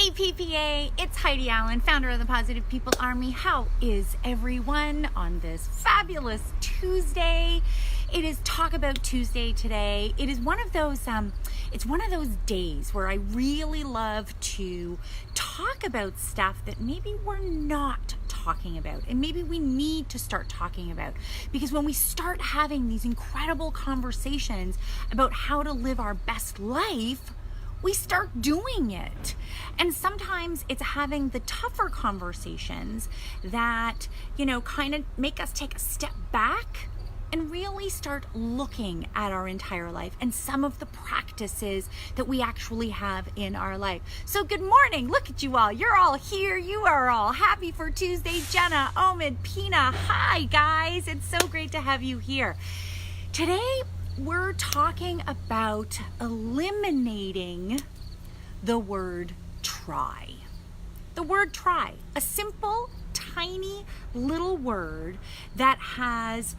Hey PPA, it's Heidi Allen, founder of the Positive People Army. How is everyone on this fabulous Tuesday? It is Talk About Tuesday today. It is one of those days where I really love to talk about stuff that maybe we're not talking about and maybe we need to start talking about, because when we start having these incredible conversations about how to live our best life, we start doing it. And sometimes it's having the tougher conversations that, kind of make us take a step back and really start looking at our entire life and some of the practices that we actually have in our life. So good morning. Look at you all. You're all here. You are all happy for Tuesday. Jenna, Omid, Pina. Hi, guys. It's so great to have you here. Today, we're talking about eliminating the word try. The word try, a simple, tiny little word that has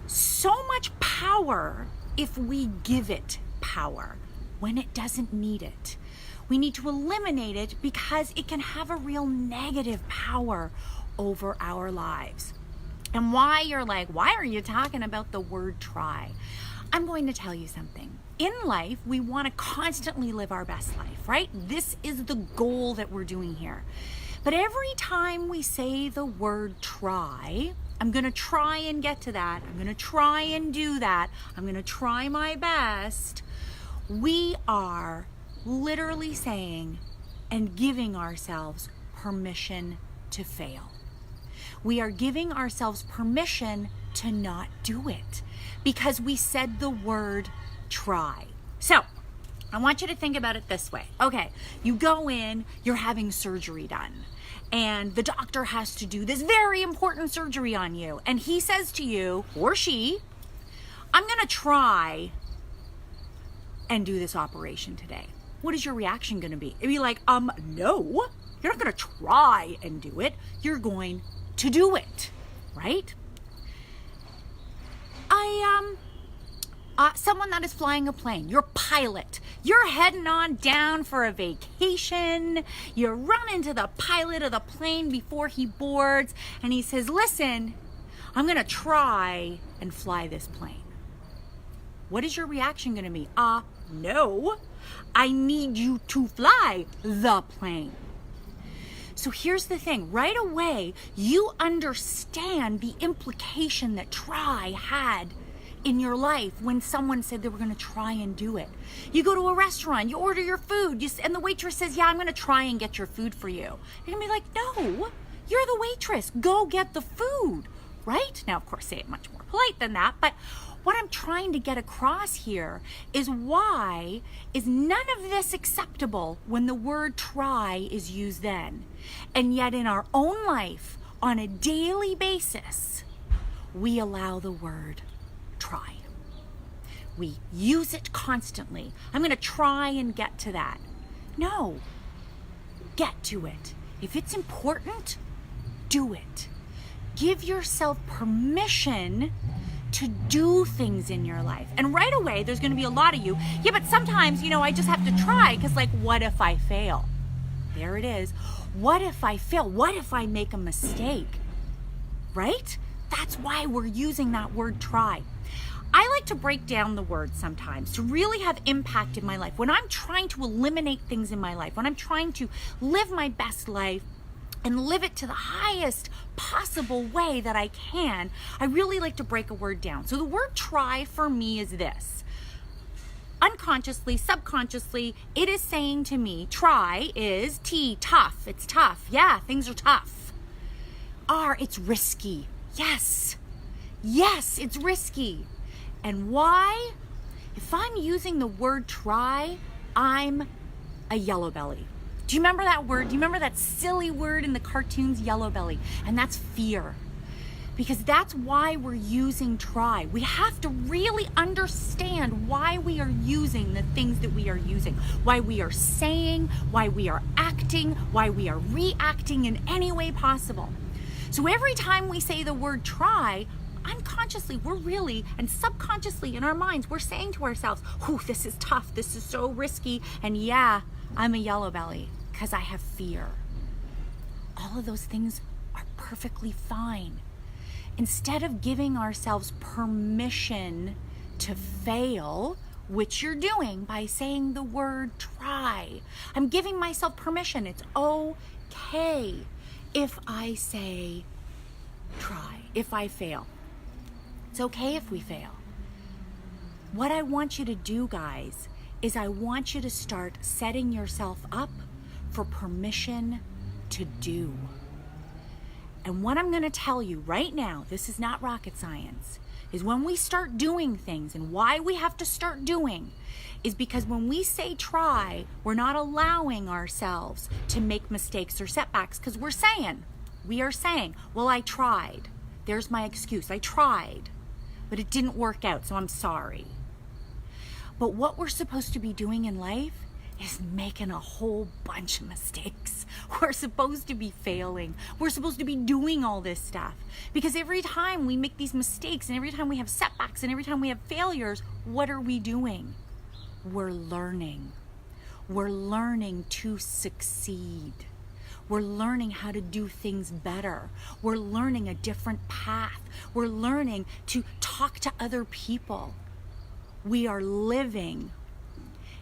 so much power if we give it power when it doesn't need it. We need to eliminate it because it can have a real negative power over our lives. And why you're like, why are you talking about the word try? I'm going to tell you something. In life, we want to constantly live our best life, right? This is the goal that we're doing here. But every time we say the word try, I'm going to try and get to that. I'm going to try and do that. I'm going to try my best. We are literally saying and giving ourselves permission to fail. We are giving ourselves permission to not do it because we said the word try. So I want you to think about it this way. Okay, you go in, you're having surgery done, and the doctor has to do this very important surgery on you. And he says to you, or she, I'm going to try and do this operation today. What is your reaction going to be? It'd be like, no, you're not going to try and do it. You're going to do it, right? Someone that is flying a plane, your pilot, you're heading on down for a vacation. You run into the pilot of the plane before he boards, and he says, listen, I'm going to try and fly this plane. What is your reaction going to be? No, I need you to fly the plane. So here's the thing, right away, you understand the implication that try had in your life when someone said they were going to try and do it. You go to a restaurant, you order your food, and the waitress says, yeah, I'm going to try and get your food for you. You're going to be like, no, you're the waitress. Go get the food, right? Now, of course, say it much more polite than that, but what I'm trying to get across here is why is none of this acceptable when the word try is used then. And yet in our own life, on a daily basis, we allow the word try. We use it constantly. I'm going to try and get to that. No, get to it. If it's important, do it. Give yourself permission to do things in your life. And right away, there's going to be a lot of you, yeah, but sometimes, I just have to try because what if I fail? There it is. What if I fail? What if I make a mistake? Right? That's why we're using that word try. I like to break down the word sometimes to really have impact in my life. When I'm trying to eliminate things in my life, when I'm trying to live my best life and live it to the highest possible way that I can, I really like to break a word down. So the word try for me is this. Unconsciously, subconsciously, it is saying to me, try is T, tough. It's tough. Yeah, things are tough. R, it's risky. Yes, it's risky. And why? If I'm using the word try, I'm a yellow belly. Do you remember that word? Do you remember that silly word in the cartoons, yellow belly? And that's fear. Because that's why we're using try. We have to really understand why we are using the things that we are using, why we are saying, why we are acting, why we are reacting in any way possible. So every time we say the word try, unconsciously, and subconsciously in our minds, we're saying to ourselves, this is tough, this is so risky, and yeah, I'm a yellow belly. because I have fear. All of those things are perfectly fine. Instead of giving ourselves permission to fail, which you're doing by saying the word try, I'm giving myself permission. It's okay if I say try, if I fail. It's okay if we fail. What I want you to do, guys, is I want you to start setting yourself up for permission to do. And what I'm going to tell you right now, this is not rocket science, is when we start doing things, and why we have to start doing is because when we say try, we're not allowing ourselves to make mistakes or setbacks, because we are saying, well, I tried. There's my excuse. I tried, but it didn't work out, so I'm sorry. But what we're supposed to be doing in life is making a whole bunch of mistakes. We're supposed to be failing. We're supposed to be doing all this stuff. Because every time we make these mistakes, and every time we have setbacks, and every time we have failures, what are we doing? We're learning. We're learning to succeed. We're learning how to do things better. We're learning a different path. We're learning to talk to other people. We are living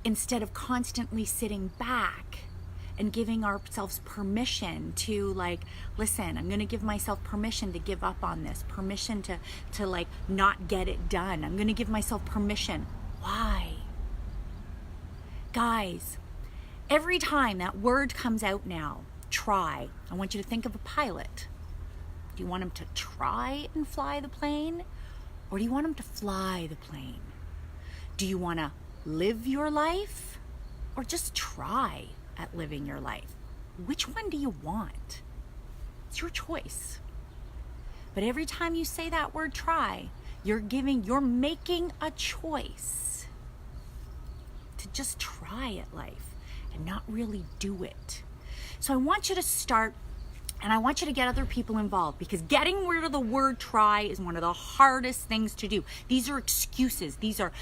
instead of constantly sitting back and giving ourselves permission to, like, listen, I'm going to give myself permission to give up on this, permission to like not get it done. I'm going to give myself permission. Why? Guys, every time that word comes out now, try, I want you to think of a pilot. Do you want him to try and fly the plane, or do you want him to fly the plane? Do you want to live your life, or just try at living your life? Which one do you want? It's your choice. But every time you say that word try, you're making a choice to just try at life and not really do it. So I want you to start, and I want you to get other people involved, because getting rid of the word try is one of the hardest things to do. These are excuses. These are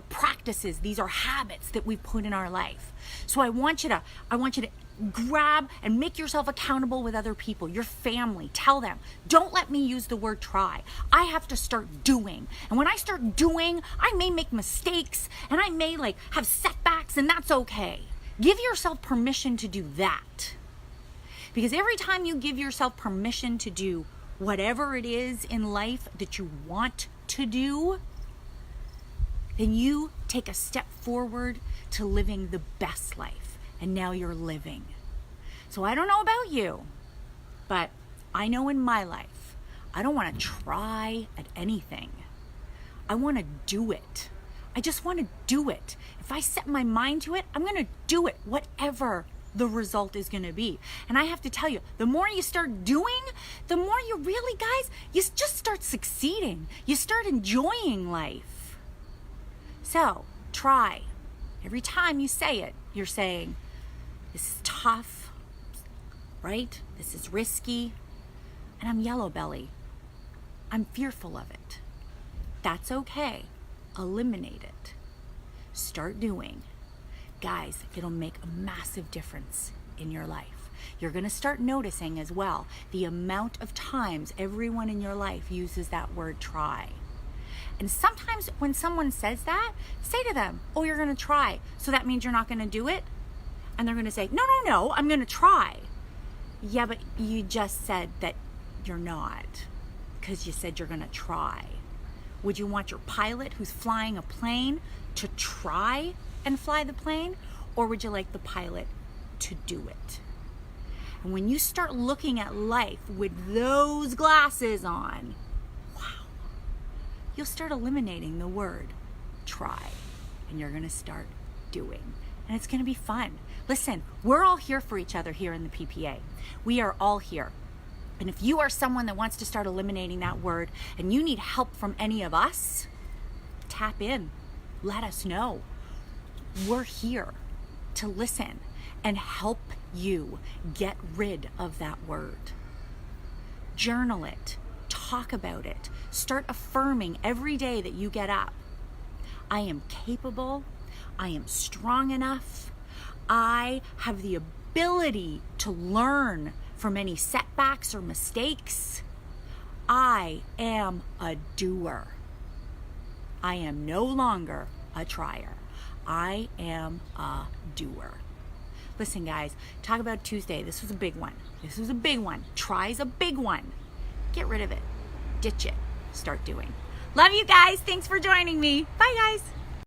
practices. These are habits that we put in our life. So I want you to grab and make yourself accountable with other people, your family. Tell them, don't let me use the word try. I have to start doing. And when I start doing, I may make mistakes, and I may have setbacks, and that's okay. Give yourself permission to do that. Because every time you give yourself permission to do whatever it is in life that you want to do, then you take a step forward to living the best life. And now you're living. So I don't know about you, but I know in my life, I don't want to try at anything. I want to do it. I just want to do it. If I set my mind to it, I'm going to do it, whatever the result is going to be. And I have to tell you, the more you start doing, the more you really, guys, you just start succeeding. You start enjoying life. So try. Every time you say it, you're saying, this is tough, right? This is risky, and I'm yellow belly. I'm fearful of it. That's okay. Eliminate it. Start doing. Guys, it'll make a massive difference in your life. You're going to start noticing as well the amount of times everyone in your life uses that word try. And sometimes when someone says that, say to them, oh, you're going to try. So that means you're not going to do it? And they're going to say, no, I'm going to try. Yeah, but you just said that you're not, because you said you're going to try. Would you want your pilot who's flying a plane to try and fly the plane, or would you like the pilot to do it? And when you start looking at life with those glasses on, wow, you'll start eliminating the word try, and you're going to start doing. And it's going to be fun. Listen, we're all here for each other here in the PPA. We are all here. And if you are someone that wants to start eliminating that word and you need help from any of us, tap in. Let us know. We're here to listen and help you get rid of that word. Journal it. Talk about it. Start affirming every day that you get up. I am capable. I am strong enough. I have the ability to learn from any setbacks or mistakes. I am a doer. I am no longer a trier. I am a doer. Listen, guys, talk about Tuesday. This was a big one. This was a big one. Try's a big one. Get rid of it. Ditch it. Start doing. Love you guys. Thanks for joining me. Bye, guys.